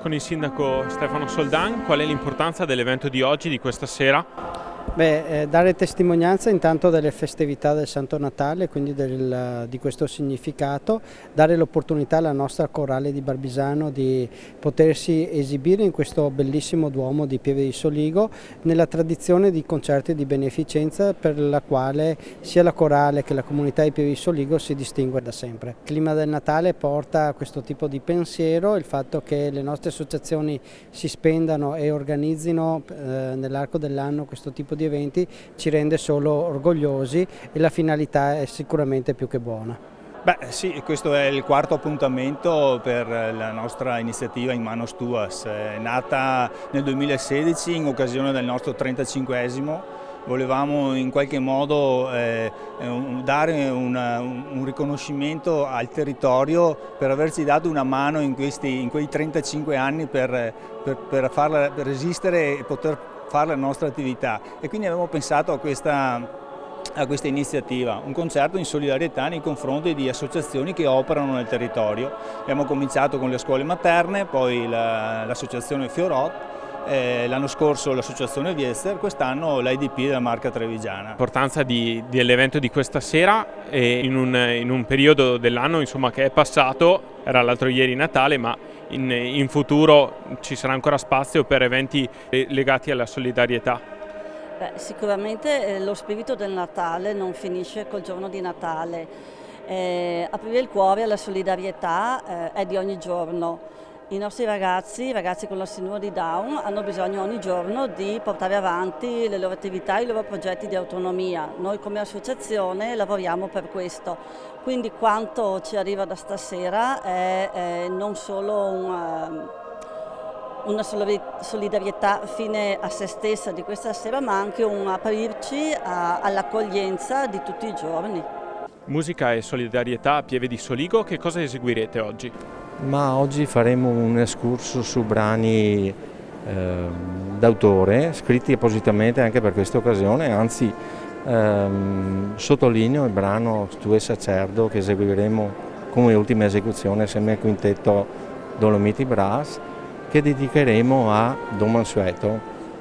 con il sindaco Stefano Soldan. Qual è l'importanza dell'evento di oggi, di questa sera? Dare testimonianza intanto delle festività del Santo Natale, quindi di questo significato, dare l'opportunità alla nostra corale di Barbisano di potersi esibire in questo bellissimo Duomo di Pieve di Soligo nella tradizione di concerti di beneficenza per la quale sia la corale che la comunità di Pieve di Soligo si distingue da sempre. Il clima del Natale porta a questo tipo di pensiero, il fatto che le nostre associazioni si spendano e organizzino nell'arco dell'anno questo tipo di eventi ci rende solo orgogliosi e la finalità è sicuramente più che buona. Sì, questo è il quarto appuntamento per la nostra iniziativa In Manos Tuas. È nata nel 2016 in occasione del nostro 35esimo. Volevamo in qualche modo dare un riconoscimento al territorio per averci dato una mano in quei 35 anni per resistere e poter fare la nostra attività, e quindi abbiamo pensato a questa iniziativa, un concerto in solidarietà nei confronti di associazioni che operano nel territorio. Abbiamo cominciato con le scuole materne, poi l'associazione Fiorot, l'anno scorso l'associazione Viester, quest'anno l'IDP della Marca Trevigiana. L'importanza dell'evento di questa sera in un periodo dell'anno che è passato, era l'altro ieri Natale, ma in futuro ci sarà ancora spazio per eventi legati alla solidarietà. Sicuramente lo spirito del Natale non finisce col giorno di Natale. Aprire il cuore alla solidarietà è di ogni giorno. I nostri ragazzi con la sindrome di Down, hanno bisogno ogni giorno di portare avanti le loro attività, i loro progetti di autonomia. Noi come associazione lavoriamo per questo, quindi quanto ci arriva da stasera è non solo una solidarietà fine a se stessa di questa sera, ma anche un aprirci all'accoglienza di tutti i giorni. Musica e solidarietà a Pieve di Soligo, che cosa eseguirete oggi? Ma oggi faremo un excursus su brani d'autore scritti appositamente anche per questa occasione, anzi sottolineo il brano Tu e Sacerdo che eseguiremo come ultima esecuzione assieme al quintetto Dolomiti Brass, che dedicheremo a Don Mansueto,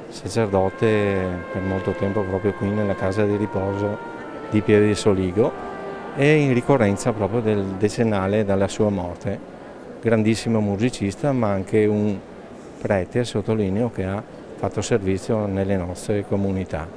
sacerdote per molto tempo proprio qui nella casa di riposo di Pieve di Soligo, e in ricorrenza proprio del decennale dalla sua morte. Grandissimo musicista, ma anche un prete, sottolineo, che ha fatto servizio nelle nostre comunità.